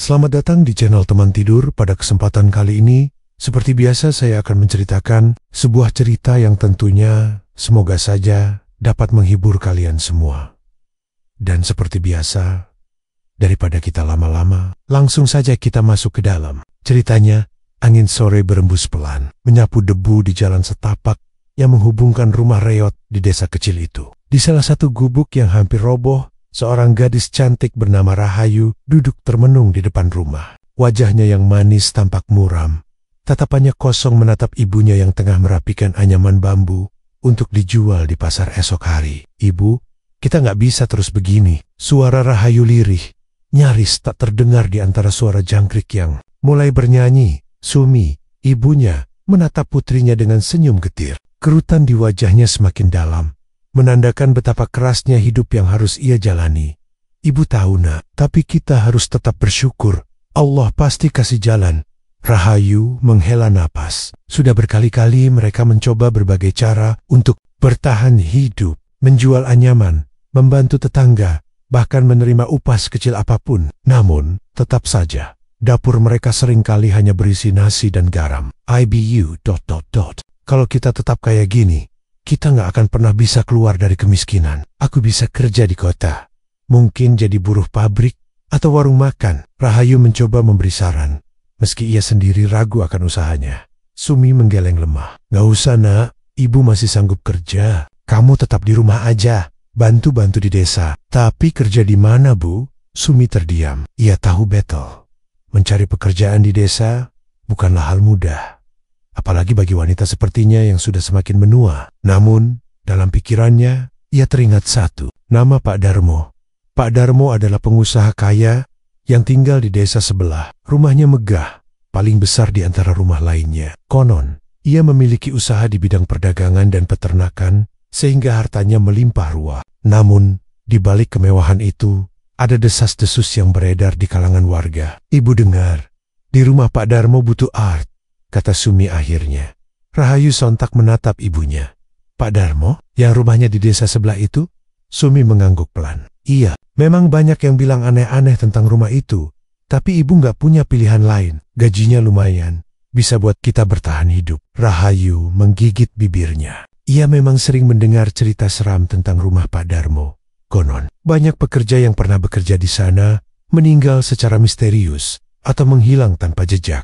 Selamat datang di channel Teman Tidur. Pada kesempatan kali ini, seperti biasa saya akan menceritakan sebuah cerita yang tentunya semoga saja dapat menghibur kalian semua. Dan seperti biasa, daripada kita lama-lama, langsung saja kita masuk ke dalam. Ceritanya, angin sore berembus pelan, menyapu debu di jalan setapak yang menghubungkan rumah reot di desa kecil itu. Di salah satu gubuk yang hampir roboh, seorang gadis cantik bernama Rahayu duduk termenung di depan rumah. Wajahnya yang manis tampak muram. Tatapannya kosong menatap ibunya yang tengah merapikan anyaman bambu untuk dijual di pasar esok hari. "Ibu, kita nggak bisa terus begini." Suara Rahayu lirih, nyaris tak terdengar di antara suara jangkrik yang mulai bernyanyi. Sumi, ibunya, menatap putrinya dengan senyum getir. Kerutan di wajahnya semakin dalam, menandakan betapa kerasnya hidup yang harus ia jalani. "Ibu tahu nak, tapi kita harus tetap bersyukur. Allah pasti kasih jalan." Rahayu menghela napas. Sudah berkali-kali mereka mencoba berbagai cara untuk bertahan hidup, menjual anyaman, membantu tetangga, bahkan menerima upah sekecil apapun. Namun, tetap saja, dapur mereka seringkali hanya berisi nasi dan garam. IBU... Kalau kita tetap kayak gini, kita nggak akan pernah bisa keluar dari kemiskinan. Aku bisa kerja di kota. Mungkin jadi buruh pabrik atau warung makan. Rahayu mencoba memberi saran, meski ia sendiri ragu akan usahanya. Sumi menggeleng lemah. "Nggak usah nak, ibu masih sanggup kerja. Kamu tetap di rumah aja, bantu-bantu di desa." "Tapi kerja di mana, Bu?" Sumi terdiam. Ia tahu betul, mencari pekerjaan di desa bukanlah hal mudah. Apalagi bagi wanita sepertinya yang sudah semakin menua. Namun, dalam pikirannya, ia teringat satu, nama Pak Darmo. Pak Darmo adalah pengusaha kaya yang tinggal di desa sebelah. Rumahnya megah, paling besar di antara rumah lainnya. Konon, ia memiliki usaha di bidang perdagangan dan peternakan, sehingga hartanya melimpah ruah. Namun, di balik kemewahan itu, ada desas-desus yang beredar di kalangan warga. "Ibu dengar, di rumah Pak Darmo butuh art," kata Sumi akhirnya. Rahayu sontak menatap ibunya. "Pak Darmo, yang rumahnya di desa sebelah itu?" Sumi mengangguk pelan. "Iya, memang banyak yang bilang aneh-aneh tentang rumah itu, tapi ibu nggak punya pilihan lain. Gajinya lumayan, bisa buat kita bertahan hidup." Rahayu menggigit bibirnya. Ia memang sering mendengar cerita seram tentang rumah Pak Darmo. Konon, banyak pekerja yang pernah bekerja di sana meninggal secara misterius atau menghilang tanpa jejak.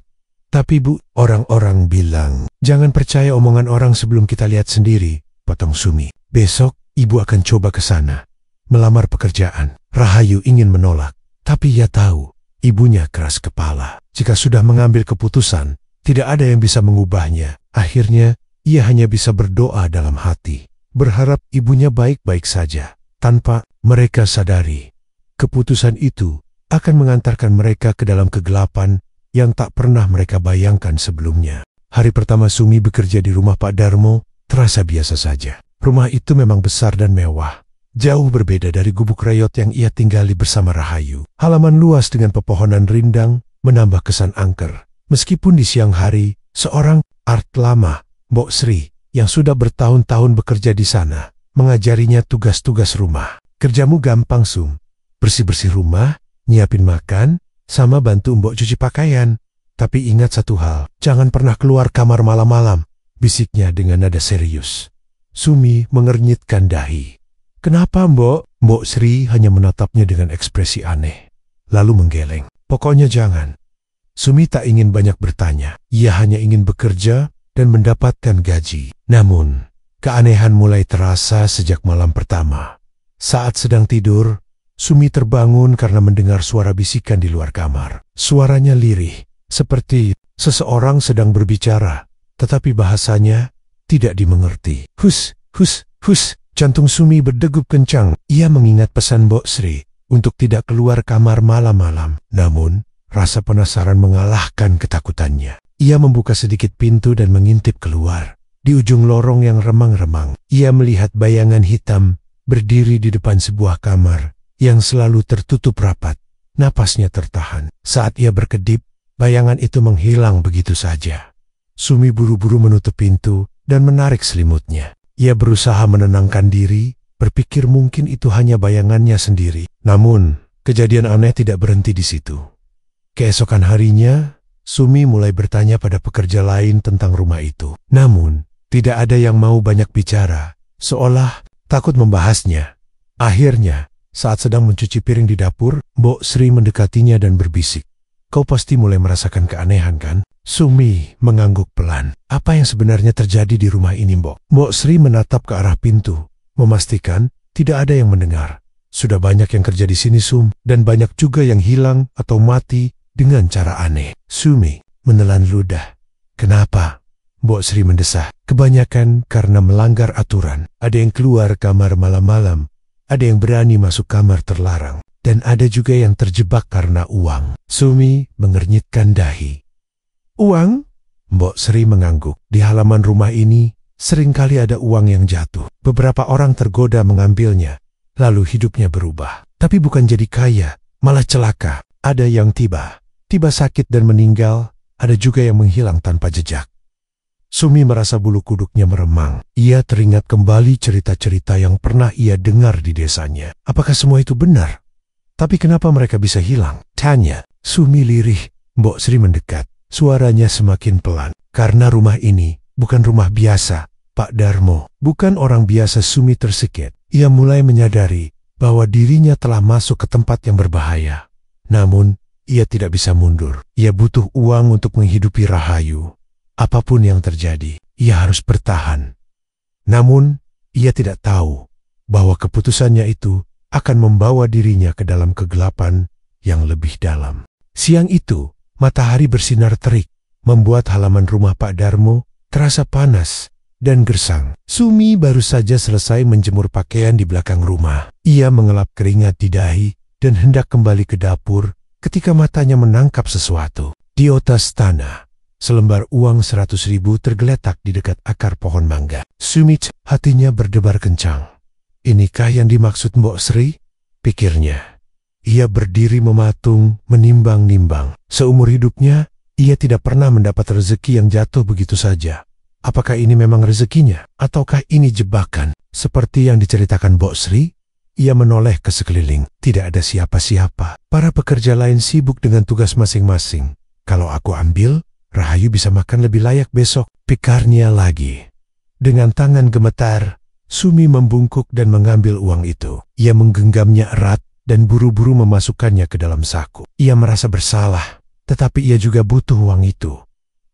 "Tapi Bu, orang-orang bilang, jangan percaya omongan orang sebelum kita lihat sendiri," potong Sumi. "Besok, ibu akan coba ke sana, melamar pekerjaan." Rahayu ingin menolak, tapi ia tahu, ibunya keras kepala. Jika sudah mengambil keputusan, tidak ada yang bisa mengubahnya. Akhirnya, ia hanya bisa berdoa dalam hati, berharap ibunya baik-baik saja. Tanpa mereka sadari, keputusan itu akan mengantarkan mereka ke dalam kegelapan yang tak pernah mereka bayangkan sebelumnya. Hari pertama Sumi bekerja di rumah Pak Darmo terasa biasa saja. Rumah itu memang besar dan mewah, jauh berbeda dari gubuk reot yang ia tinggali bersama Rahayu. Halaman luas dengan pepohonan rindang menambah kesan angker. Meskipun di siang hari, seorang art lama, Mbok Sri, yang sudah bertahun-tahun bekerja di sana, mengajarinya tugas-tugas rumah. "Kerjamu gampang, Sum. Bersih-bersih rumah, nyiapin makan, sama bantu Mbok cuci pakaian. Tapi ingat satu hal, jangan pernah keluar kamar malam-malam," bisiknya dengan nada serius. Sumi mengernyitkan dahi. "Kenapa, Mbok?" Mbok Sri hanya menatapnya dengan ekspresi aneh, lalu menggeleng. "Pokoknya jangan." Sumi tak ingin banyak bertanya. Ia hanya ingin bekerja dan mendapatkan gaji. Namun, keanehan mulai terasa sejak malam pertama. Saat sedang tidur, Sumi terbangun karena mendengar suara bisikan di luar kamar. Suaranya lirih, seperti seseorang sedang berbicara, tetapi bahasanya tidak dimengerti. "Hus, hus, hus." Jantung Sumi berdegup kencang. Ia mengingat pesan Mbok Sri untuk tidak keluar kamar malam-malam. Namun, rasa penasaran mengalahkan ketakutannya. Ia membuka sedikit pintu dan mengintip keluar. Di ujung lorong yang remang-remang, ia melihat bayangan hitam berdiri di depan sebuah kamar yang selalu tertutup rapat. Napasnya tertahan. Saat ia berkedip, bayangan itu menghilang begitu saja. Sumi buru-buru menutup pintu dan menarik selimutnya. Ia berusaha menenangkan diri, berpikir mungkin itu hanya bayangannya sendiri. Namun, kejadian aneh tidak berhenti di situ. Keesokan harinya, Sumi mulai bertanya pada pekerja lain tentang rumah itu. Namun, tidak ada yang mau banyak bicara, seolah takut membahasnya. Akhirnya, saat sedang mencuci piring di dapur, Mbok Sri mendekatinya dan berbisik. "Kau pasti mulai merasakan keanehan, kan?" Sumi mengangguk pelan. "Apa yang sebenarnya terjadi di rumah ini, Mbok?" Mbok Sri menatap ke arah pintu, memastikan tidak ada yang mendengar. "Sudah banyak yang kerja di sini, Sum, dan banyak juga yang hilang atau mati dengan cara aneh." Sumi menelan ludah. "Kenapa?" Mbok Sri mendesah. "Kebanyakan karena melanggar aturan. Ada yang keluar kamar malam-malam, ada yang berani masuk kamar terlarang, dan ada juga yang terjebak karena uang." Sumi mengernyitkan dahi. "Uang?" Mbok Sri mengangguk. "Di halaman rumah ini seringkali ada uang yang jatuh. Beberapa orang tergoda mengambilnya, lalu hidupnya berubah. Tapi bukan jadi kaya, malah celaka. Ada yang tiba sakit dan meninggal, ada juga yang menghilang tanpa jejak." Sumi merasa bulu kuduknya meremang. Ia teringat kembali cerita-cerita yang pernah ia dengar di desanya. Apakah semua itu benar? Tapi kenapa mereka bisa hilang? Tanya. Sumi lirih. Mbok Sri mendekat. Suaranya semakin pelan. "Karena rumah ini bukan rumah biasa, Pak Darmo." Bukan orang biasa. Sumi tersekit. Ia mulai menyadari bahwa dirinya telah masuk ke tempat yang berbahaya. Namun, ia tidak bisa mundur. Ia butuh uang untuk menghidupi Rahayu. Apapun yang terjadi, ia harus bertahan. Namun, ia tidak tahu bahwa keputusannya itu akan membawa dirinya ke dalam kegelapan yang lebih dalam. Siang itu, matahari bersinar terik, membuat halaman rumah Pak Darmo terasa panas dan gersang. Sumi baru saja selesai menjemur pakaian di belakang rumah. Ia mengelap keringat di dahi dan hendak kembali ke dapur ketika matanya menangkap sesuatu. Di atas tanah, selembar uang 100.000 tergeletak di dekat akar pohon mangga. Sumit, hatinya berdebar kencang. "Inikah yang dimaksud Mbok Sri?" pikirnya. Ia berdiri mematung, menimbang-nimbang. Seumur hidupnya, ia tidak pernah mendapat rezeki yang jatuh begitu saja. Apakah ini memang rezekinya? Ataukah ini jebakan? Seperti yang diceritakan Mbok Sri, ia menoleh ke sekeliling. Tidak ada siapa-siapa. Para pekerja lain sibuk dengan tugas masing-masing. "Kalau aku ambil, Rahayu bisa makan lebih layak besok," pikarnya lagi. Dengan tangan gemetar, Sumi membungkuk dan mengambil uang itu. Ia menggenggamnya erat dan buru-buru memasukkannya ke dalam saku. Ia merasa bersalah, tetapi ia juga butuh uang itu.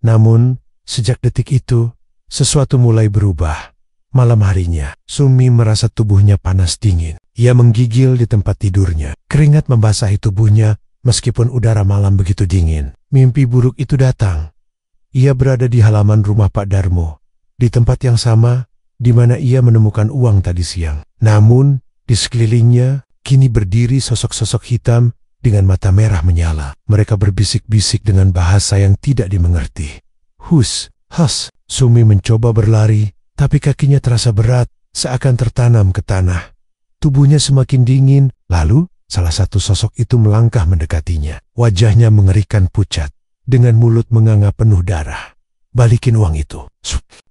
Namun, sejak detik itu, sesuatu mulai berubah. Malam harinya, Sumi merasa tubuhnya panas dingin. Ia menggigil di tempat tidurnya. Keringat membasahi tubuhnya meskipun udara malam begitu dingin. Mimpi buruk itu datang. Ia berada di halaman rumah Pak Darmo, di tempat yang sama di mana ia menemukan uang tadi siang. Namun, di sekelilingnya kini berdiri sosok-sosok hitam dengan mata merah menyala. Mereka berbisik-bisik dengan bahasa yang tidak dimengerti. "Hus, has." Sumi mencoba berlari, tapi kakinya terasa berat, seakan tertanam ke tanah. Tubuhnya semakin dingin, lalu salah satu sosok itu melangkah mendekatinya. Wajahnya mengerikan pucat, dengan mulut menganga penuh darah. "Balikin uang itu."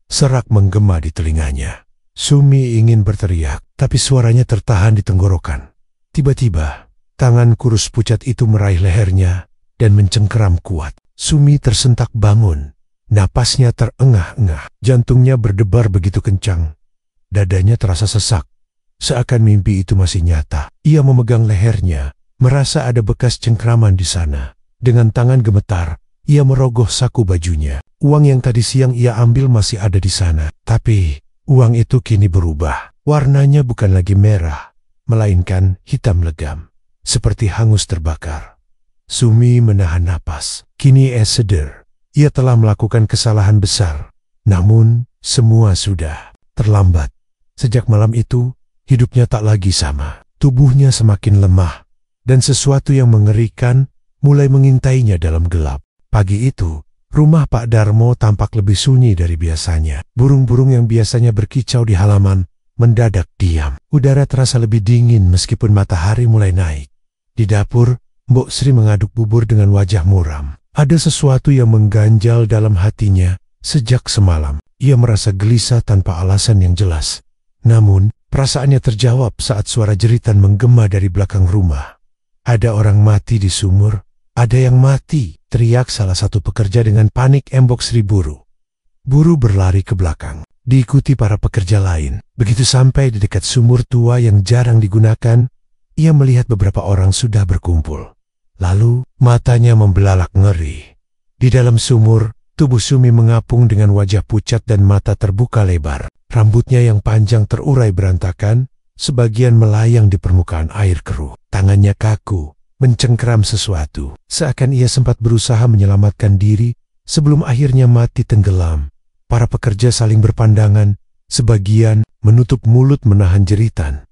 Serak menggema di telinganya. Sumi ingin berteriak, tapi suaranya tertahan di tenggorokan. Tiba-tiba, tangan kurus pucat itu meraih lehernya dan mencengkeram kuat. Sumi tersentak bangun. Napasnya terengah-engah. Jantungnya berdebar begitu kencang. Dadanya terasa sesak, seakan mimpi itu masih nyata. Ia memegang lehernya, merasa ada bekas cengkraman di sana. Dengan tangan gemetar, ia merogoh saku bajunya. Uang yang tadi siang ia ambil masih ada di sana. Tapi, uang itu kini berubah. Warnanya bukan lagi merah, melainkan hitam legam, seperti hangus terbakar. Sumi menahan napas. Kini ia sadar, ia telah melakukan kesalahan besar. Namun, semua sudah terlambat. Sejak malam itu, hidupnya tak lagi sama. Tubuhnya semakin lemah, dan sesuatu yang mengerikan mulai mengintainya dalam gelap. Pagi itu, rumah Pak Darmo tampak lebih sunyi dari biasanya. Burung-burung yang biasanya berkicau di halaman mendadak diam. Udara terasa lebih dingin meskipun matahari mulai naik. Di dapur, Mbok Sri mengaduk bubur dengan wajah muram. Ada sesuatu yang mengganjal dalam hatinya sejak semalam. Ia merasa gelisah tanpa alasan yang jelas. Namun, perasaannya terjawab saat suara jeritan menggema dari belakang rumah. Ada orang mati di sumur, Ada yang mati, teriak salah satu pekerja dengan panik. Embok Sri buru berlari ke belakang, diikuti para pekerja lain. Begitu sampai di dekat sumur tua yang jarang digunakan, ia melihat beberapa orang sudah berkumpul. Lalu matanya membelalak ngeri. Di dalam sumur, tubuh Sumi mengapung dengan wajah pucat dan mata terbuka lebar. Rambutnya yang panjang terurai berantakan, sebagian melayang di permukaan air keruh. Tangannya kaku, mencengkeram sesuatu, seakan ia sempat berusaha menyelamatkan diri sebelum akhirnya mati tenggelam. Para pekerja saling berpandangan, sebagian menutup mulut menahan jeritan.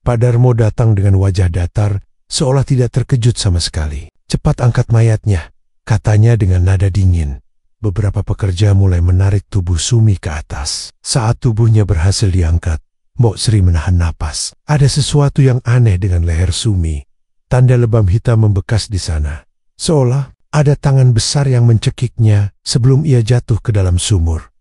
Pak Darmo datang dengan wajah datar, seolah tidak terkejut sama sekali. "Cepat angkat mayatnya," katanya dengan nada dingin. Beberapa pekerja mulai menarik tubuh Sumi ke atas. Saat tubuhnya berhasil diangkat, Mbok Sri menahan napas. Ada sesuatu yang aneh dengan leher Sumi. Tanda lebam hitam membekas di sana, seolah ada tangan besar yang mencekiknya sebelum ia jatuh ke dalam sumur.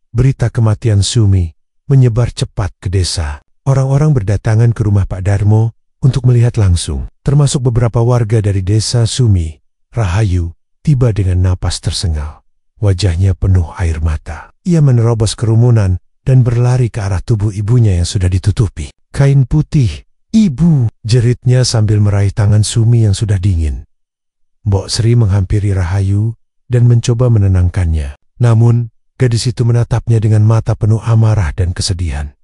Berita kematian Sumi menyebar cepat ke desa. Orang-orang berdatangan ke rumah Pak Darmo untuk melihat langsung, termasuk beberapa warga dari desa Sumi. Rahayu tiba dengan napas tersengal. Wajahnya penuh air mata. Ia menerobos kerumunan dan berlari ke arah tubuh ibunya yang sudah ditutupi kain putih. "Ibu!" jeritnya sambil meraih tangan Sumi yang sudah dingin. Mbok Sri menghampiri Rahayu dan mencoba menenangkannya. Namun, gadis itu menatapnya dengan mata penuh amarah dan kesedihan.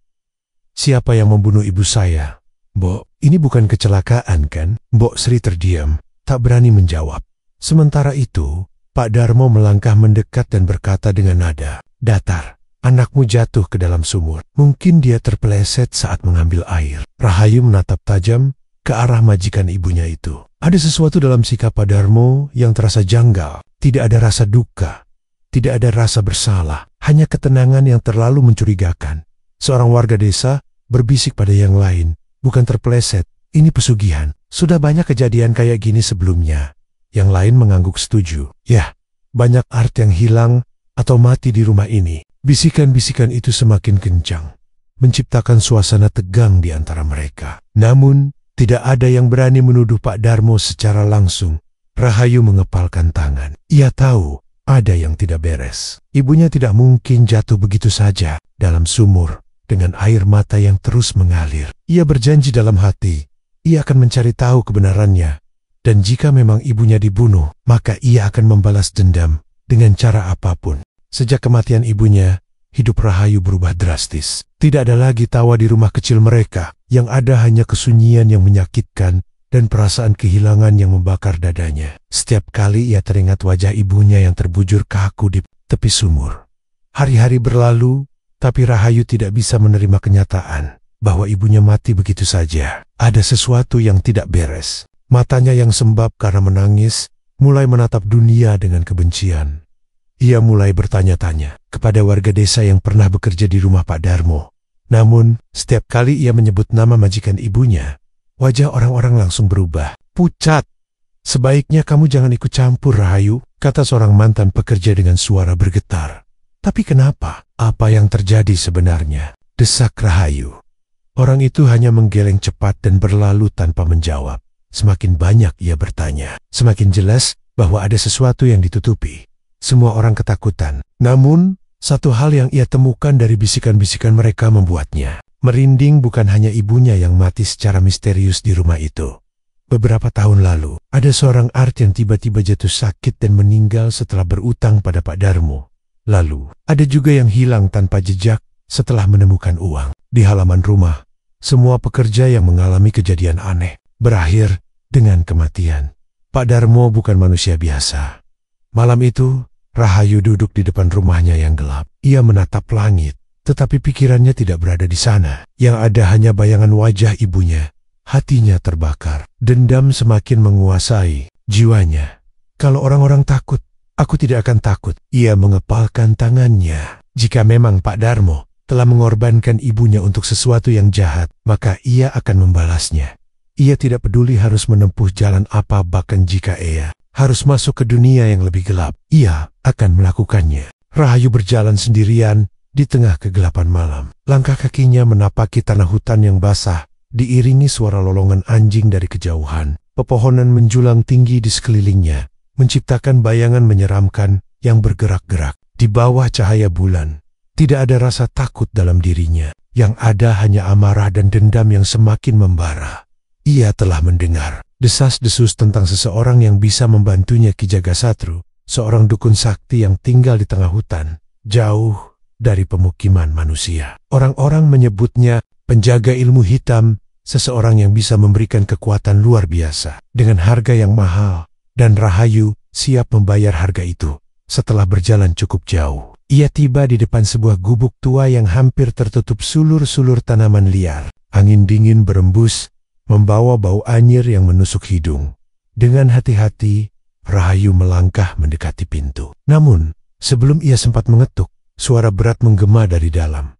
"Siapa yang membunuh ibu saya?" "Mbok, ini bukan kecelakaan kan?" Mbok Sri terdiam, tak berani menjawab. Sementara itu, Pak Darmo melangkah mendekat dan berkata dengan nada datar, "Anakmu jatuh ke dalam sumur. Mungkin dia terpeleset saat mengambil air." Rahayu menatap tajam ke arah majikan ibunya itu. Ada sesuatu dalam sikap Pak Darmo yang terasa janggal. Tidak ada rasa duka, tidak ada rasa bersalah, hanya ketenangan yang terlalu mencurigakan. Seorang warga desa berbisik pada yang lain, "Bukan terpeleset, ini pesugihan. Sudah banyak kejadian kayak gini sebelumnya." Yang lain mengangguk setuju. "Yah, banyak art yang hilang atau mati di rumah ini." Bisikan-bisikan itu semakin kencang, menciptakan suasana tegang di antara mereka. Namun, tidak ada yang berani menuduh Pak Darmo secara langsung. Rahayu mengepalkan tangan. Ia tahu ada yang tidak beres. Ibunya tidak mungkin jatuh begitu saja dalam sumur dengan air mata yang terus mengalir. Ia berjanji dalam hati, ia akan mencari tahu kebenarannya. Dan jika memang ibunya dibunuh, maka ia akan membalas dendam dengan cara apapun. Sejak kematian ibunya, hidup Rahayu berubah drastis. Tidak ada lagi tawa di rumah kecil mereka, yang ada hanya kesunyian yang menyakitkan dan perasaan kehilangan yang membakar dadanya. Setiap kali ia teringat wajah ibunya yang terbujur kaku di tepi sumur. Hari-hari berlalu, tapi Rahayu tidak bisa menerima kenyataan bahwa ibunya mati begitu saja. Ada sesuatu yang tidak beres. Matanya yang sembab karena menangis mulai menatap dunia dengan kebencian. Ia mulai bertanya-tanya kepada warga desa yang pernah bekerja di rumah Pak Darmo. Namun, setiap kali ia menyebut nama majikan ibunya, wajah orang-orang langsung berubah. "Pucat! Sebaiknya kamu jangan ikut campur, Rahayu," kata seorang mantan pekerja dengan suara bergetar. "Tapi kenapa? Apa yang terjadi sebenarnya?" desak Rahayu. Orang itu hanya menggeleng cepat dan berlalu tanpa menjawab. Semakin banyak ia bertanya, semakin jelas bahwa ada sesuatu yang ditutupi. Semua orang ketakutan. Namun, satu hal yang ia temukan dari bisikan-bisikan mereka membuatnya merinding. Bukan hanya ibunya yang mati secara misterius di rumah itu. Beberapa tahun lalu, ada seorang art yang tiba-tiba jatuh sakit dan meninggal setelah berutang pada Pak Darmo. Lalu, ada juga yang hilang tanpa jejak setelah menemukan uang. Di halaman rumah, semua pekerja yang mengalami kejadian aneh berakhir dengan kematian. Pak Darmo bukan manusia biasa. Malam itu, Rahayu duduk di depan rumahnya yang gelap. Ia menatap langit, tetapi pikirannya tidak berada di sana. Yang ada hanya bayangan wajah ibunya. Hatinya terbakar. Dendam semakin menguasai jiwanya. "Kalau orang-orang takut, aku tidak akan takut." Ia mengepalkan tangannya. Jika memang Pak Darmo telah mengorbankan ibunya untuk sesuatu yang jahat, maka ia akan membalasnya. Ia tidak peduli harus menempuh jalan apa, bahkan jika ia harus masuk ke dunia yang lebih gelap, ia akan melakukannya. Rahayu berjalan sendirian di tengah kegelapan malam. Langkah kakinya menapaki tanah hutan yang basah, diiringi suara lolongan anjing dari kejauhan. Pepohonan menjulang tinggi di sekelilingnya, menciptakan bayangan menyeramkan yang bergerak-gerak. Di bawah cahaya bulan, tidak ada rasa takut dalam dirinya. Yang ada hanya amarah dan dendam yang semakin membara. Ia telah mendengar desas-desus tentang seseorang yang bisa membantunya, Ki Jagasatru, seorang dukun sakti yang tinggal di tengah hutan, jauh dari pemukiman manusia. Orang-orang menyebutnya penjaga ilmu hitam, seseorang yang bisa memberikan kekuatan luar biasa dengan harga yang mahal, dan Rahayu siap membayar harga itu. Setelah berjalan cukup jauh, ia tiba di depan sebuah gubuk tua yang hampir tertutup sulur-sulur tanaman liar. Angin dingin berembus, membawa bau anyir yang menusuk hidung. Dengan hati-hati, Rahayu melangkah mendekati pintu. Namun, sebelum ia sempat mengetuk, suara berat menggema dari dalam.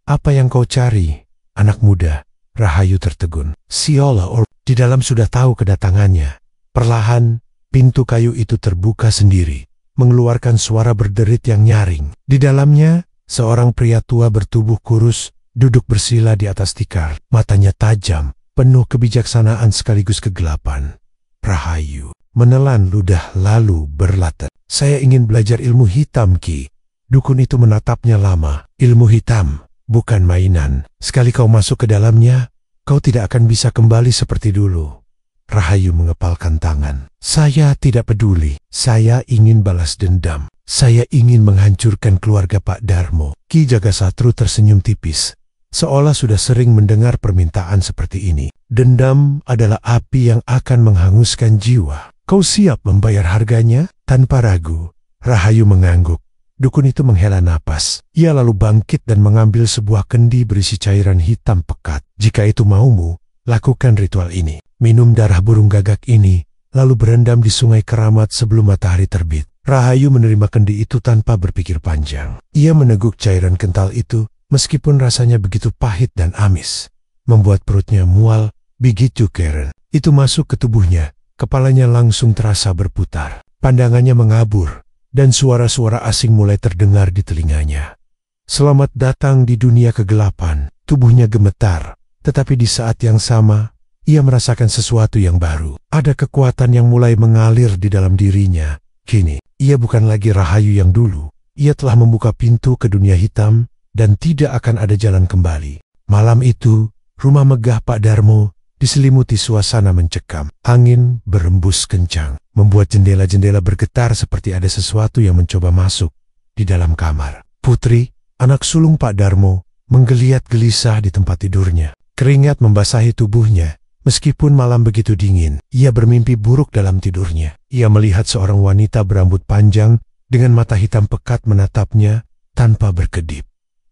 "Apa yang kau cari, anak muda?" Rahayu tertegun. Seolah di dalam sudah tahu kedatangannya. Perlahan, pintu kayu itu terbuka sendiri, mengeluarkan suara berderit yang nyaring. Di dalamnya, seorang pria tua bertubuh kurus, duduk bersila di atas tikar. Matanya tajam, penuh kebijaksanaan sekaligus kegelapan. Rahayu menelan ludah lalu berlata. "Saya ingin belajar ilmu hitam, Ki." Dukun itu menatapnya lama. "Ilmu hitam bukan mainan. Sekali kau masuk ke dalamnya, kau tidak akan bisa kembali seperti dulu." Rahayu mengepalkan tangan. "Saya tidak peduli. Saya ingin balas dendam. Saya ingin menghancurkan keluarga Pak Darmo." Ki Jagasatru tersenyum tipis, seolah sudah sering mendengar permintaan seperti ini. "Dendam adalah api yang akan menghanguskan jiwa. Kau siap membayar harganya?" Tanpa ragu, Rahayu mengangguk. Dukun itu menghela napas. Ia lalu bangkit dan mengambil sebuah kendi berisi cairan hitam pekat. "Jika itu maumu, lakukan ritual ini. Minum darah burung gagak ini, lalu berendam di sungai keramat sebelum matahari terbit." Rahayu menerima kendi itu tanpa berpikir panjang. Ia meneguk cairan kental itu, meskipun rasanya begitu pahit dan amis, membuat perutnya mual. Begitu Karen itu masuk ke tubuhnya, kepalanya langsung terasa berputar. Pandangannya mengabur, dan suara-suara asing mulai terdengar di telinganya. "Selamat datang di dunia kegelapan." Tubuhnya gemetar, tetapi di saat yang sama, ia merasakan sesuatu yang baru. Ada kekuatan yang mulai mengalir di dalam dirinya. Kini, ia bukan lagi Rahayu yang dulu. Ia telah membuka pintu ke dunia hitam, dan tidak akan ada jalan kembali. Malam itu, rumah megah Pak Darmo diselimuti suasana mencekam. Angin berembus kencang, membuat jendela-jendela bergetar seperti ada sesuatu yang mencoba masuk di dalam kamar. Putri, anak sulung Pak Darmo, menggeliat gelisah di tempat tidurnya. Keringat membasahi tubuhnya. Meskipun malam begitu dingin, ia bermimpi buruk dalam tidurnya. Ia melihat seorang wanita berambut panjang dengan mata hitam pekat menatapnya tanpa berkedip.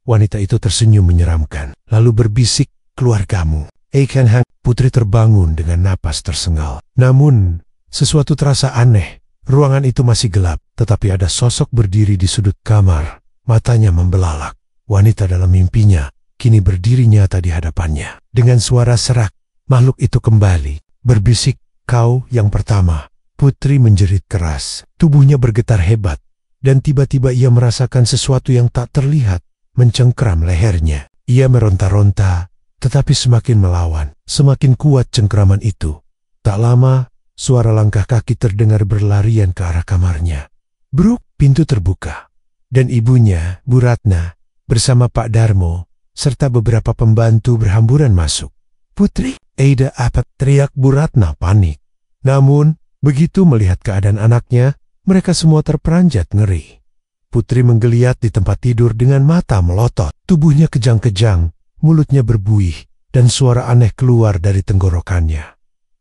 Wanita itu tersenyum menyeramkan, lalu berbisik, "Keluargamu." Eikenhang. Putri terbangun dengan napas tersengal. Namun, sesuatu terasa aneh. Ruangan itu masih gelap, tetapi ada sosok berdiri di sudut kamar. Matanya membelalak. Wanita dalam mimpinya kini berdiri nyata di hadapannya. Dengan suara serak, makhluk itu kembali, berbisik, "Kau yang pertama." Putri menjerit keras. Tubuhnya bergetar hebat, dan tiba-tiba ia merasakan sesuatu yang tak terlihat mencengkeram lehernya. Ia meronta-ronta, tetapi semakin melawan, semakin kuat cengkeraman itu. Tak lama, suara langkah kaki terdengar berlarian ke arah kamarnya. Bruk, pintu terbuka, dan ibunya, Bu Ratna, bersama Pak Darmo, serta beberapa pembantu berhamburan masuk. "Putri, Eida apa?" teriak Bu Ratna panik. Namun, begitu melihat keadaan anaknya, mereka semua terperanjat ngeri. Putri menggeliat di tempat tidur dengan mata melotot. Tubuhnya kejang-kejang, mulutnya berbuih, dan suara aneh keluar dari tenggorokannya.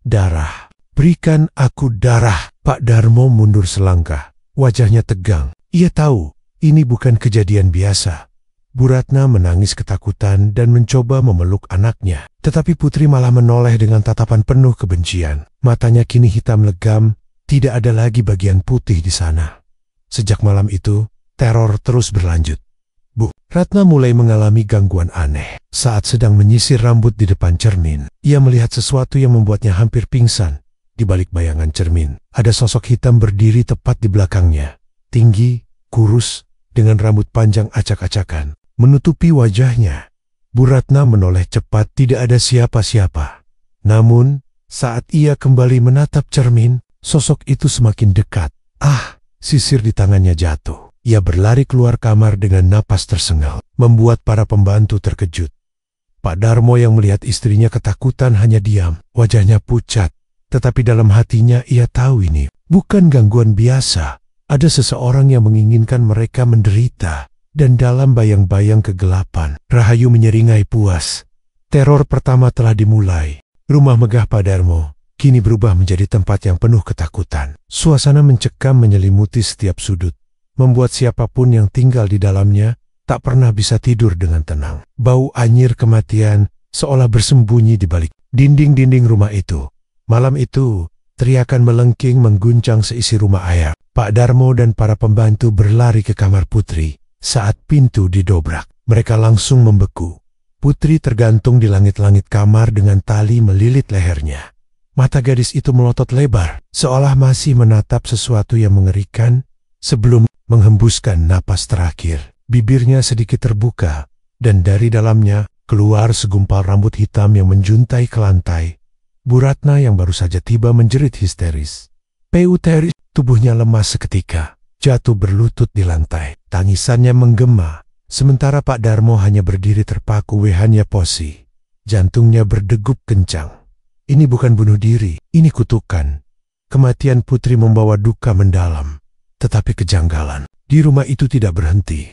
"Darah, berikan aku darah." Pak Darmo mundur selangkah, wajahnya tegang. Ia tahu, ini bukan kejadian biasa. Bu Ratna menangis ketakutan dan mencoba memeluk anaknya. Tetapi Putri malah menoleh dengan tatapan penuh kebencian. Matanya kini hitam legam, tidak ada lagi bagian putih di sana. Sejak malam itu, teror terus berlanjut. Bu Ratna mulai mengalami gangguan aneh. Saat sedang menyisir rambut di depan cermin, ia melihat sesuatu yang membuatnya hampir pingsan. Di balik bayangan cermin, ada sosok hitam berdiri tepat di belakangnya. Tinggi, kurus, dengan rambut panjang acak-acakan, menutupi wajahnya. Bu Ratna menoleh cepat, tidak ada siapa-siapa. Namun, Saat ia kembali menatap cermin, sosok itu semakin dekat. Ah, sisir di tangannya jatuh. Ia berlari keluar kamar dengan napas tersengal, membuat para pembantu terkejut. Pak Darmo yang melihat istrinya ketakutan hanya diam, wajahnya pucat. Tetapi dalam hatinya ia tahu ini bukan gangguan biasa. Ada seseorang yang menginginkan mereka menderita. Dan dalam bayang-bayang kegelapan, Rahayu menyeringai puas. Teror pertama telah dimulai. Rumah megah Pak Darmo kini berubah menjadi tempat yang penuh ketakutan. Suasana mencekam menyelimuti setiap sudut, membuat siapapun yang tinggal di dalamnya tak pernah bisa tidur dengan tenang. Bau anyir kematian seolah bersembunyi di balik dinding-dinding rumah itu. Malam itu, teriakan melengking mengguncang seisi rumah ayah. Pak Darmo dan para pembantu berlari ke kamar Putri. Saat pintu didobrak, mereka langsung membeku. Putri tergantung di langit-langit kamar dengan tali melilit lehernya. Mata gadis itu melotot lebar, seolah masih menatap sesuatu yang mengerikan sebelum menghembuskan napas terakhir. Bibirnya sedikit terbuka, dan dari dalamnya keluar segumpal rambut hitam yang menjuntai ke lantai. Bu Ratna yang baru saja tiba menjerit histeris. Putri, tubuhnya lemas seketika, jatuh berlutut di lantai. Tangisannya menggema, sementara Pak Darmo hanya berdiri terpaku wehannya posi. Jantungnya berdegup kencang. Ini bukan bunuh diri, ini kutukan. Kematian Putri membawa duka mendalam, tetapi kejanggalan di rumah itu tidak berhenti.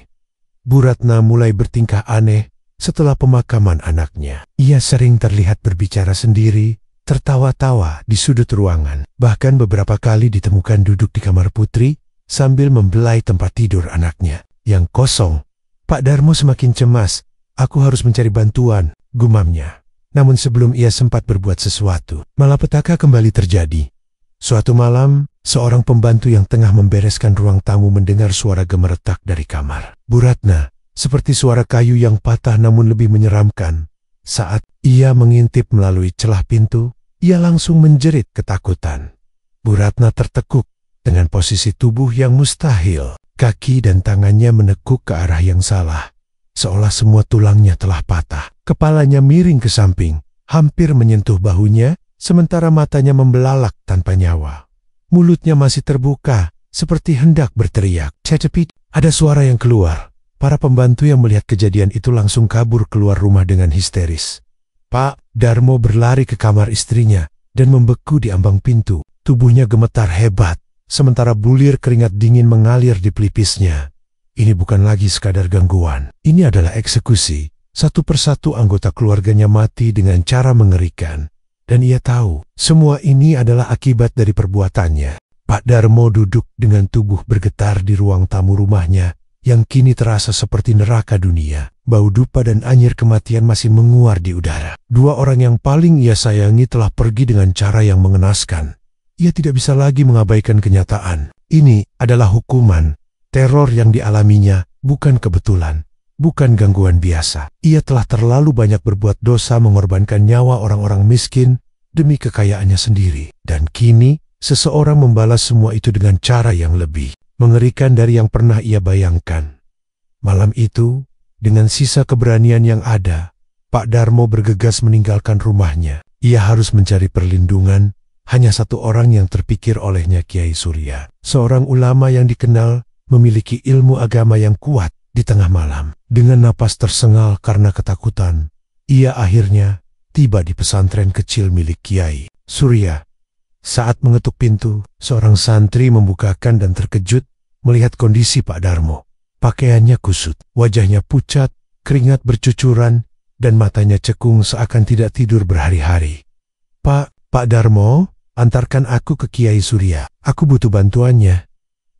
Bu Ratna mulai bertingkah aneh setelah pemakaman anaknya. Ia sering terlihat berbicara sendiri, tertawa-tawa di sudut ruangan. Bahkan beberapa kali ditemukan duduk di kamar Putri sambil membelai tempat tidur anaknya yang kosong. Pak Darmo semakin cemas. Aku harus mencari bantuan, gumamnya. Namun sebelum ia sempat berbuat sesuatu, malapetaka kembali terjadi. Suatu malam, seorang pembantu yang tengah membereskan ruang tamu mendengar suara gemeretak dari kamar Bu Ratna, seperti suara kayu yang patah namun lebih menyeramkan. Saat ia mengintip melalui celah pintu, ia langsung menjerit ketakutan. Bu Ratna tertekuk dengan posisi tubuh yang mustahil. Kaki dan tangannya menekuk ke arah yang salah, seolah semua tulangnya telah patah. Kepalanya miring ke samping, hampir menyentuh bahunya, sementara matanya membelalak tanpa nyawa. Mulutnya masih terbuka, seperti hendak berteriak. Cecepit, ada suara yang keluar. Para pembantu yang melihat kejadian itu langsung kabur keluar rumah dengan histeris. Pak Darmo berlari ke kamar istrinya dan membeku di ambang pintu. Tubuhnya gemetar hebat, sementara bulir keringat dingin mengalir di pelipisnya. Ini bukan lagi sekadar gangguan. Ini adalah eksekusi. Satu persatu anggota keluarganya mati dengan cara mengerikan. Dan ia tahu, semua ini adalah akibat dari perbuatannya. Pak Darmo duduk dengan tubuh bergetar di ruang tamu rumahnya, yang kini terasa seperti neraka dunia. Bau dupa dan anyir kematian masih menguar di udara. Dua orang yang paling ia sayangi telah pergi dengan cara yang mengenaskan. Ia tidak bisa lagi mengabaikan kenyataan. Ini adalah hukuman. Teror yang dialaminya bukan kebetulan, bukan gangguan biasa. Ia telah terlalu banyak berbuat dosa mengorbankan nyawa orang-orang miskin demi kekayaannya sendiri. Dan kini, seseorang membalas semua itu dengan cara yang lebih mengerikan dari yang pernah ia bayangkan. Malam itu, dengan sisa keberanian yang ada, Pak Darmo bergegas meninggalkan rumahnya. Ia harus mencari perlindungan. Hanya satu orang yang terpikir olehnya, Kiai Surya. Seorang ulama yang dikenal memiliki ilmu agama yang kuat. Di tengah malam, dengan napas tersengal karena ketakutan, ia akhirnya tiba di pesantren kecil milik Kiai Surya. Saat mengetuk pintu, seorang santri membukakan dan terkejut melihat kondisi Pak Darmo. Pakaiannya kusut, wajahnya pucat, keringat bercucuran, dan matanya cekung seakan tidak tidur berhari-hari. Pak Darmo, antarkan aku ke Kiai Surya. Aku butuh bantuannya.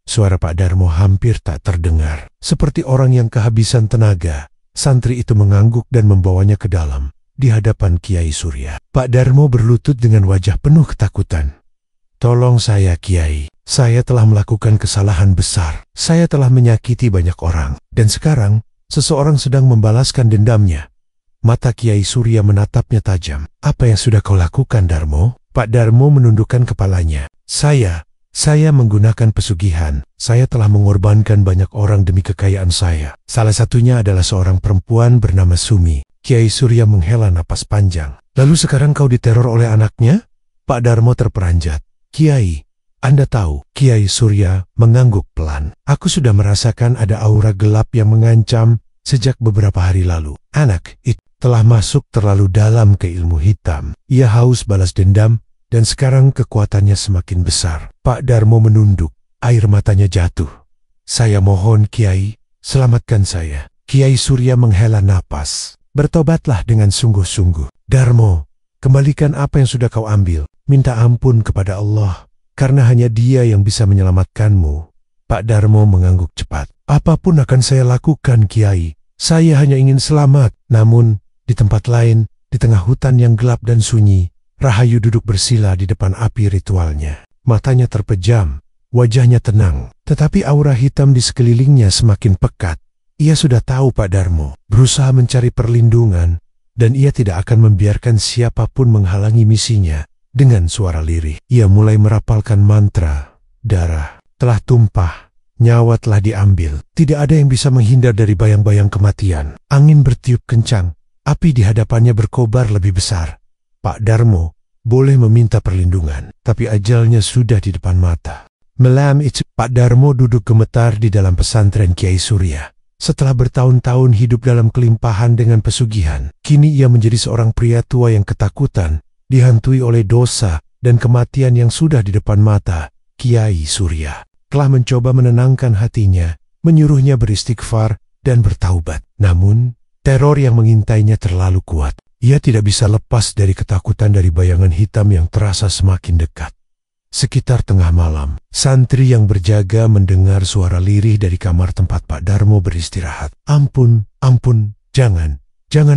Suara Pak Darmo hampir tak terdengar. Seperti orang yang kehabisan tenaga, santri itu mengangguk dan membawanya ke dalam, di hadapan Kiai Surya. Pak Darmo berlutut dengan wajah penuh ketakutan. Tolong saya, Kiai. Saya telah melakukan kesalahan besar. Saya telah menyakiti banyak orang. Dan sekarang, seseorang sedang membalaskan dendamnya. Mata Kiai Surya menatapnya tajam. Apa yang sudah kau lakukan, Darmo? Pak Darmo menundukkan kepalanya. Saya menggunakan pesugihan. Saya telah mengorbankan banyak orang demi kekayaan saya. Salah satunya adalah seorang perempuan bernama Sumi. Kiai Surya menghela napas panjang. Lalu sekarang kau diteror oleh anaknya? Pak Darmo terperanjat. Kiai, Anda tahu, Kiai Surya mengangguk pelan. Aku sudah merasakan ada aura gelap yang mengancam sejak beberapa hari lalu. Anak itu telah masuk terlalu dalam ke ilmu hitam. Ia haus balas dendam dan sekarang kekuatannya semakin besar. Pak Darmo menunduk, air matanya jatuh. Saya mohon Kiai, selamatkan saya. Kiai Surya menghela napas. Bertobatlah dengan sungguh-sungguh. Darmo, kembalikan apa yang sudah kau ambil. Minta ampun kepada Allah, karena hanya Dia yang bisa menyelamatkanmu. Pak Darmo mengangguk cepat. Apapun akan saya lakukan, Kiai. Saya hanya ingin selamat. Namun, di tempat lain, di tengah hutan yang gelap dan sunyi, Rahayu duduk bersila di depan api ritualnya. Matanya terpejam, wajahnya tenang, tetapi aura hitam di sekelilingnya semakin pekat. Ia sudah tahu Pak Darmo berusaha mencari perlindungan, dan ia tidak akan membiarkan siapapun menghalangi misinya. Dengan suara lirih, ia mulai merapalkan mantra. Darah telah tumpah, nyawa telah diambil. Tidak ada yang bisa menghindar dari bayang-bayang kematian. Angin bertiup kencang, api di hadapannya berkobar lebih besar. Pak Darmo boleh meminta perlindungan, tapi ajalnya sudah di depan mata. Malam itu, Pak Darmo duduk gemetar di dalam pesantren Kiai Surya. Setelah bertahun-tahun hidup dalam kelimpahan dengan pesugihan, kini ia menjadi seorang pria tua yang ketakutan, dihantui oleh dosa dan kematian yang sudah di depan mata. Kiai Surya telah mencoba menenangkan hatinya, menyuruhnya beristighfar dan bertaubat. Namun, teror yang mengintainya terlalu kuat. Ia tidak bisa lepas dari ketakutan dari bayangan hitam yang terasa semakin dekat. Sekitar tengah malam, santri yang berjaga mendengar suara lirih dari kamar tempat Pak Darmo beristirahat. Ampun, ampun, jangan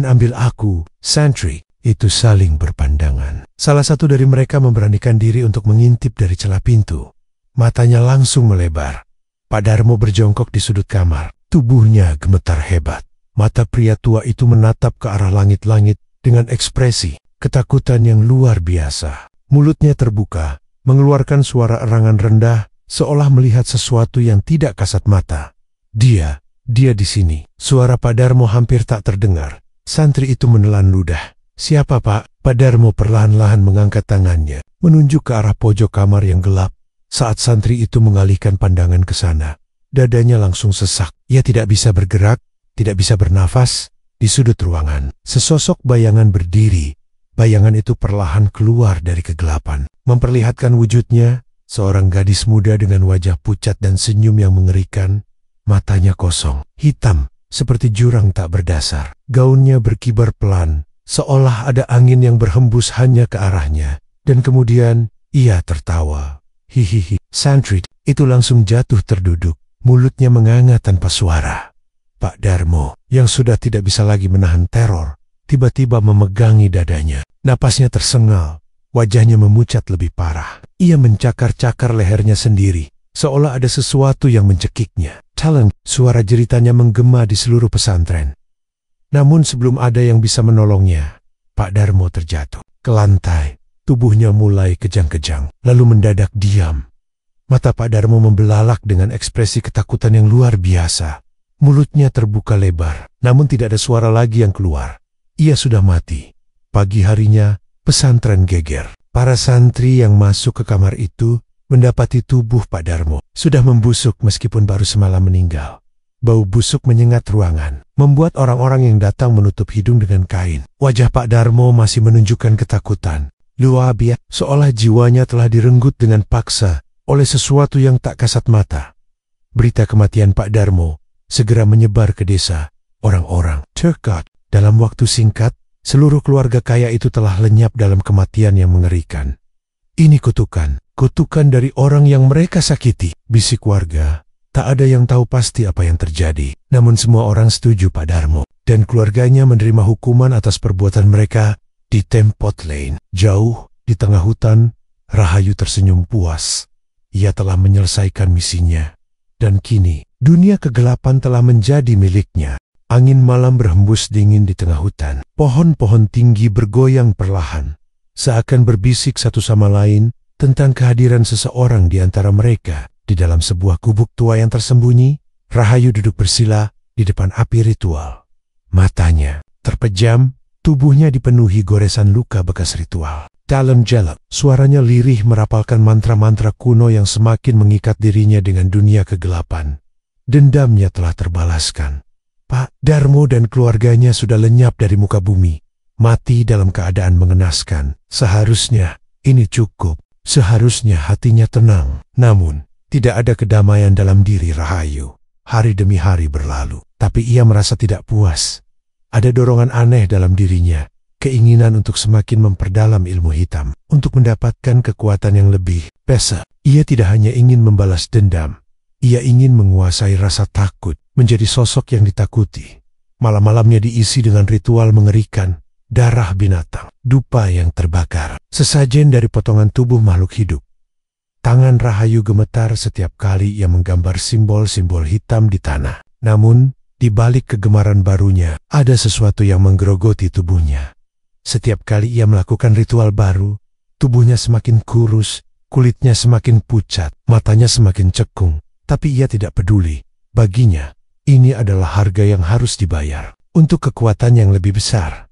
ambil aku. Santri itu saling berpandangan. Salah satu dari mereka memberanikan diri untuk mengintip dari celah pintu. Matanya langsung melebar. Pak Darmo berjongkok di sudut kamar. Tubuhnya gemetar hebat. Mata pria tua itu menatap ke arah langit-langit dengan ekspresi ketakutan yang luar biasa. Mulutnya terbuka, mengeluarkan suara erangan rendah, seolah melihat sesuatu yang tidak kasat mata. Dia di sini. Suara Pak Darmo hampir tak terdengar. Santri itu menelan ludah. Siapa Pak? Pak Darmo perlahan-lahan mengangkat tangannya, menunjuk ke arah pojok kamar yang gelap. Saat santri itu mengalihkan pandangan ke sana, dadanya langsung sesak. Ia tidak bisa bergerak, tidak bisa bernafas. Di sudut ruangan, sesosok bayangan berdiri. Bayangan itu perlahan keluar dari kegelapan, memperlihatkan wujudnya, seorang gadis muda dengan wajah pucat dan senyum yang mengerikan. Matanya kosong, hitam, seperti jurang tak berdasar. Gaunnya berkibar pelan, seolah ada angin yang berhembus hanya ke arahnya. Dan kemudian, ia tertawa. Hihihi. Santri itu langsung jatuh terduduk, mulutnya menganga tanpa suara. Pak Darmo, yang sudah tidak bisa lagi menahan teror, tiba-tiba memegangi dadanya. Napasnya tersengal, wajahnya memucat lebih parah. Ia mencakar-cakar lehernya sendiri, seolah ada sesuatu yang mencekiknya. Talent, suara jeritanya menggema di seluruh pesantren. Namun sebelum ada yang bisa menolongnya, Pak Darmo terjatuh ke lantai. Tubuhnya mulai kejang-kejang, lalu mendadak diam. Mata Pak Darmo membelalak dengan ekspresi ketakutan yang luar biasa. Mulutnya terbuka lebar, namun tidak ada suara lagi yang keluar. Ia sudah mati. Pagi harinya, pesantren geger. Para santri yang masuk ke kamar itu mendapati tubuh Pak Darmo sudah membusuk meskipun baru semalam meninggal. Bau busuk menyengat ruangan, membuat orang-orang yang datang menutup hidung dengan kain. Wajah Pak Darmo masih menunjukkan ketakutan. Luar biasa, seolah jiwanya telah direnggut dengan paksa oleh sesuatu yang tak kasat mata. Berita kematian Pak Darmo segera menyebar ke desa. Orang-orang terkejut. Dalam waktu singkat, seluruh keluarga kaya itu telah lenyap dalam kematian yang mengerikan. Ini kutukan dari orang yang mereka sakiti, bisik warga. Tak ada yang tahu pasti apa yang terjadi. Namun semua orang setuju Pak Darmo dan keluarganya menerima hukuman atas perbuatan mereka. Di Tempot Lane, jauh di tengah hutan, Rahayu tersenyum puas. Ia telah menyelesaikan misinya. Dan kini, dunia kegelapan telah menjadi miliknya. Angin malam berhembus dingin di tengah hutan. Pohon-pohon tinggi bergoyang perlahan, seakan berbisik satu sama lain tentang kehadiran seseorang di antara mereka. Di dalam sebuah gubuk tua yang tersembunyi, Rahayu duduk bersila di depan api ritual. Matanya terpejam, tubuhnya dipenuhi goresan luka bekas ritual. Dalam jelek, suaranya lirih merapalkan mantra-mantra kuno yang semakin mengikat dirinya dengan dunia kegelapan. Dendamnya telah terbalaskan. Pak Darmo dan keluarganya sudah lenyap dari muka bumi, mati dalam keadaan mengenaskan. Seharusnya ini cukup, seharusnya hatinya tenang. Namun, tidak ada kedamaian dalam diri Rahayu. Hari demi hari berlalu, tapi ia merasa tidak puas. Ada dorongan aneh dalam dirinya, keinginan untuk semakin memperdalam ilmu hitam, untuk mendapatkan kekuatan yang lebih besar. Ia tidak hanya ingin membalas dendam, ia ingin menguasai rasa takut, menjadi sosok yang ditakuti. Malam-malamnya diisi dengan ritual mengerikan, darah binatang, dupa yang terbakar, sesajen dari potongan tubuh makhluk hidup. Tangan Rahayu gemetar setiap kali ia menggambar simbol-simbol hitam di tanah. Namun, di balik kegemaran barunya, ada sesuatu yang menggerogoti tubuhnya. Setiap kali ia melakukan ritual baru, tubuhnya semakin kurus, kulitnya semakin pucat, matanya semakin cekung. Tapi ia tidak peduli. Baginya, ini adalah harga yang harus dibayar untuk kekuatan yang lebih besar.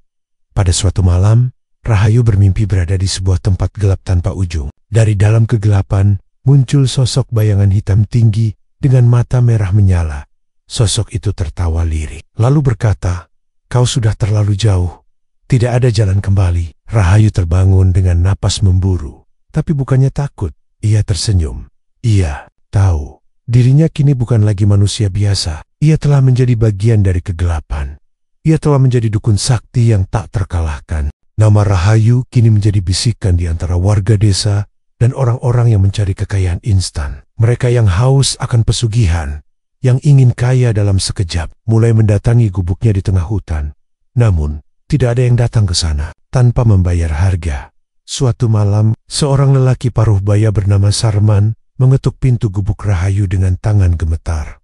Pada suatu malam, Rahayu bermimpi berada di sebuah tempat gelap tanpa ujung. Dari dalam kegelapan, muncul sosok bayangan hitam tinggi dengan mata merah menyala. Sosok itu tertawa lirik, lalu berkata, "Kau sudah terlalu jauh. Tidak ada jalan kembali." Rahayu terbangun dengan napas memburu. Tapi bukannya takut, ia tersenyum. Ia tahu, dirinya kini bukan lagi manusia biasa. Ia telah menjadi bagian dari kegelapan. Ia telah menjadi dukun sakti yang tak terkalahkan. Nama Rahayu kini menjadi bisikan di antara warga desa dan orang-orang yang mencari kekayaan instan. Mereka yang haus akan pesugihan, yang ingin kaya dalam sekejap, mulai mendatangi gubuknya di tengah hutan. Namun, tidak ada yang datang ke sana tanpa membayar harga. Suatu malam, seorang lelaki paruh baya bernama Sarman mengetuk pintu gubuk Rahayu dengan tangan gemetar.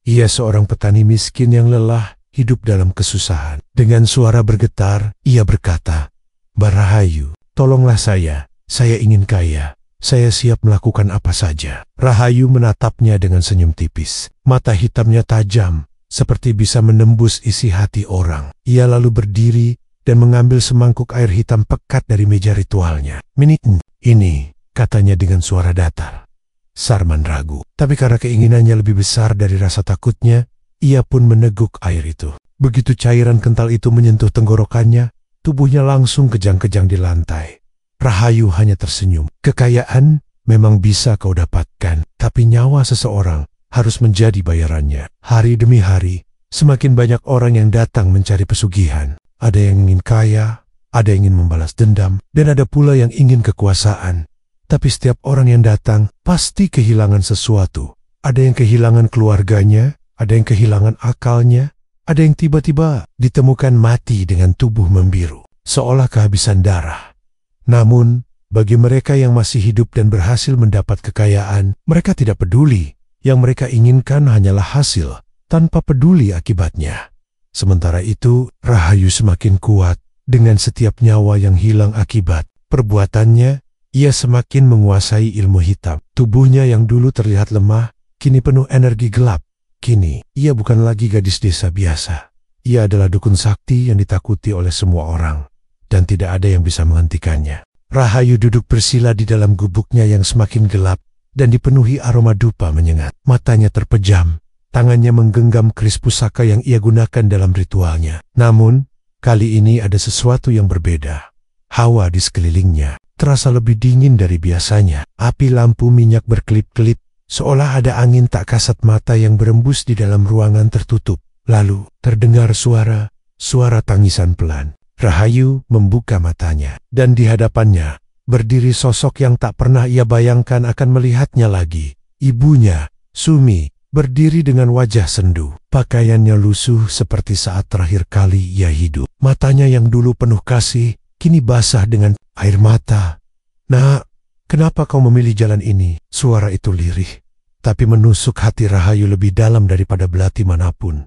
Ia seorang petani miskin yang lelah hidup dalam kesusahan. Dengan suara bergetar, ia berkata, "Mbak Rahayu, tolonglah saya ingin kaya. Saya siap melakukan apa saja." Rahayu menatapnya dengan senyum tipis. Mata hitamnya tajam, seperti bisa menembus isi hati orang. Ia lalu berdiri dan mengambil semangkuk air hitam pekat dari meja ritualnya. Ini, katanya dengan suara datar. Sarman ragu, tapi karena keinginannya lebih besar dari rasa takutnya, ia pun meneguk air itu. Begitu cairan kental itu menyentuh tenggorokannya, tubuhnya langsung kejang-kejang di lantai. Rahayu hanya tersenyum. Kekayaan memang bisa kau dapatkan, tapi nyawa seseorang harus menjadi bayarannya. Hari demi hari, semakin banyak orang yang datang mencari pesugihan. Ada yang ingin kaya, ada yang ingin membalas dendam, dan ada pula yang ingin kekuasaan. Tapi setiap orang yang datang pasti kehilangan sesuatu. Ada yang kehilangan keluarganya, ada yang kehilangan akalnya, ada yang tiba-tiba ditemukan mati dengan tubuh membiru, seolah kehabisan darah. Namun, bagi mereka yang masih hidup dan berhasil mendapat kekayaan, mereka tidak peduli. Yang mereka inginkan hanyalah hasil, tanpa peduli akibatnya. Sementara itu, Rahayu semakin kuat. Dengan setiap nyawa yang hilang akibat perbuatannya, ia semakin menguasai ilmu hitam. Tubuhnya yang dulu terlihat lemah, kini penuh energi gelap. Kini, ia bukan lagi gadis desa biasa. Ia adalah dukun sakti yang ditakuti oleh semua orang, dan tidak ada yang bisa menghentikannya. Rahayu duduk bersila di dalam gubuknya yang semakin gelap dan dipenuhi aroma dupa menyengat. Matanya terpejam, tangannya menggenggam keris pusaka yang ia gunakan dalam ritualnya. Namun, kali ini ada sesuatu yang berbeda. Hawa di sekelilingnya terasa lebih dingin dari biasanya. Api lampu minyak berkelip-kelip, seolah ada angin tak kasat mata yang berembus di dalam ruangan tertutup. Lalu, terdengar suara tangisan pelan. Rahayu membuka matanya, dan di hadapannya berdiri sosok yang tak pernah ia bayangkan akan melihatnya lagi. Ibunya, Sumi, berdiri dengan wajah sendu. Pakaiannya lusuh seperti saat terakhir kali ia hidup. Matanya yang dulu penuh kasih, kini basah dengan air mata. "Nak, kenapa kau memilih jalan ini?" Suara itu lirih, tapi menusuk hati Rahayu lebih dalam daripada belati manapun.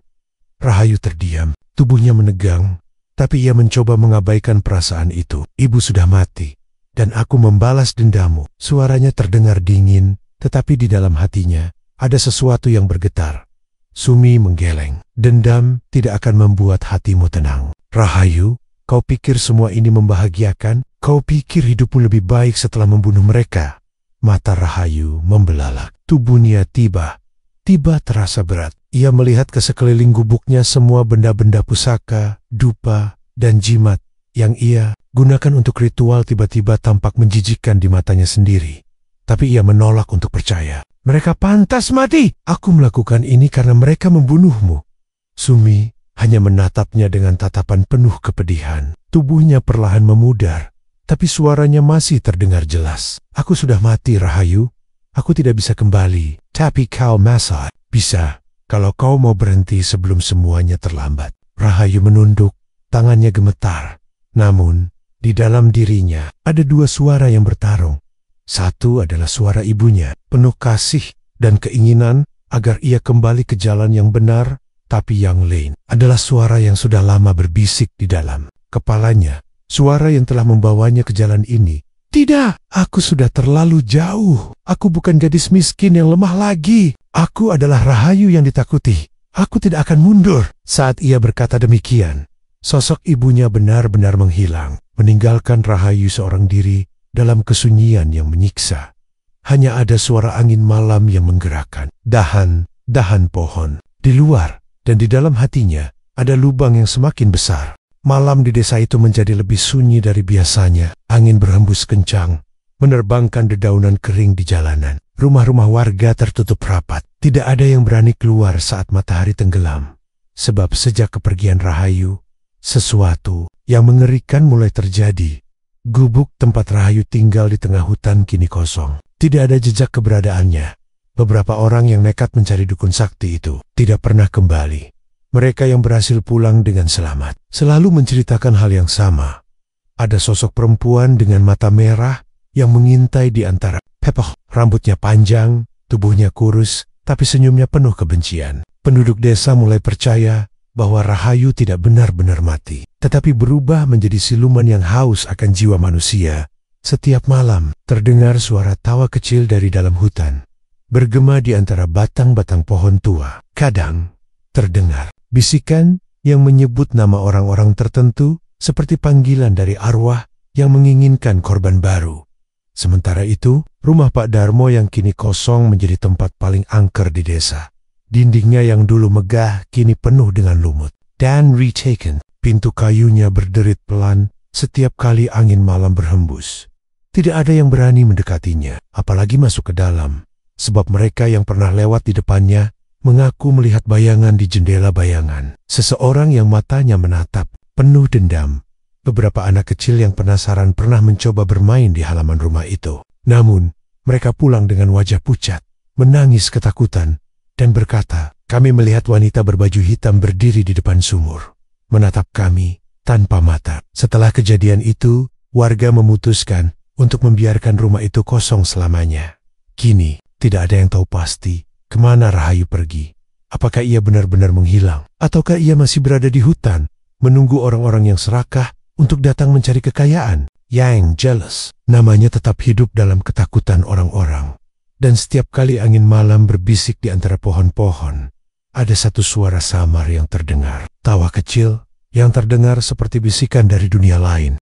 Rahayu terdiam, tubuhnya menegang, tapi ia mencoba mengabaikan perasaan itu. "Ibu sudah mati, dan aku membalas dendamu." Suaranya terdengar dingin, tetapi di dalam hatinya ada sesuatu yang bergetar. Sumi menggeleng. "Dendam tidak akan membuat hatimu tenang. Rahayu, kau pikir semua ini membahagiakan? Kau pikir hidupmu lebih baik setelah membunuh mereka? Mata Rahayu membelalak. Tubuhnya tiba terasa berat. Ia melihat ke sekeliling gubuknya semua benda-benda pusaka, dupa, dan jimat yang ia gunakan untuk ritual tiba-tiba tampak menjijikkan di matanya sendiri. Tapi ia menolak untuk percaya. Mereka pantas mati. Aku melakukan ini karena mereka membunuhmu. Sumi hanya menatapnya dengan tatapan penuh kepedihan. Tubuhnya perlahan memudar, tapi suaranya masih terdengar jelas. Aku sudah mati, Rahayu. Aku tidak bisa kembali. Tapi kau masih bisa, kalau kau mau berhenti sebelum semuanya terlambat. Rahayu menunduk, tangannya gemetar. Namun, di dalam dirinya ada dua suara yang bertarung. Satu adalah suara ibunya, penuh kasih dan keinginan agar ia kembali ke jalan yang benar, tapi yang lain adalah suara yang sudah lama berbisik di dalam kepalanya. Suara yang telah membawanya ke jalan ini. Tidak, aku sudah terlalu jauh. Aku bukan gadis miskin yang lemah lagi. Aku adalah Rahayu yang ditakuti. Aku tidak akan mundur. Saat ia berkata demikian, sosok ibunya benar-benar menghilang, meninggalkan Rahayu seorang diri dalam kesunyian yang menyiksa. Hanya ada suara angin malam yang menggerakkan dahan pohon di luar, dan di dalam hatinya ada lubang yang semakin besar. Malam di desa itu menjadi lebih sunyi dari biasanya. Angin berhembus kencang, menerbangkan dedaunan kering di jalanan. Rumah-rumah warga tertutup rapat. Tidak ada yang berani keluar saat matahari tenggelam. Sebab sejak kepergian Rahayu, sesuatu yang mengerikan mulai terjadi. Gubuk tempat Rahayu tinggal di tengah hutan kini kosong. Tidak ada jejak keberadaannya. Beberapa orang yang nekat mencari dukun sakti itu tidak pernah kembali. Mereka yang berhasil pulang dengan selamat selalu menceritakan hal yang sama. Ada sosok perempuan dengan mata merah yang mengintai di antara pepoh. Rambutnya panjang, tubuhnya kurus, tapi senyumnya penuh kebencian. Penduduk desa mulai percaya bahwa Rahayu tidak benar-benar mati, tetapi berubah menjadi siluman yang haus akan jiwa manusia. Setiap malam terdengar suara tawa kecil dari dalam hutan, bergema di antara batang-batang pohon tua. Kadang terdengar bisikan yang menyebut nama orang-orang tertentu seperti panggilan dari arwah yang menginginkan korban baru. Sementara itu, rumah Pak Darmo yang kini kosong menjadi tempat paling angker di desa. Dindingnya yang dulu megah kini penuh dengan lumut. Dan retaken, pintu kayunya berderit pelan setiap kali angin malam berhembus. Tidak ada yang berani mendekatinya, apalagi masuk ke dalam, sebab mereka yang pernah lewat di depannya mengaku melihat bayangan di jendela bayangan. Seseorang yang matanya menatap, penuh dendam. Beberapa anak kecil yang penasaran pernah mencoba bermain di halaman rumah itu. Namun, mereka pulang dengan wajah pucat, menangis ketakutan, dan berkata, kami melihat wanita berbaju hitam berdiri di depan sumur, menatap kami tanpa mata. Setelah kejadian itu, warga memutuskan untuk membiarkan rumah itu kosong selamanya. Kini, tidak ada yang tahu pasti kemana Rahayu pergi. Apakah ia benar-benar menghilang? Ataukah ia masih berada di hutan, menunggu orang-orang yang serakah untuk datang mencari kekayaan? Yang jelas, namanya tetap hidup dalam ketakutan orang-orang. Dan setiap kali angin malam berbisik di antara pohon-pohon, ada satu suara samar yang terdengar. Tawa kecil yang terdengar seperti bisikan dari dunia lain.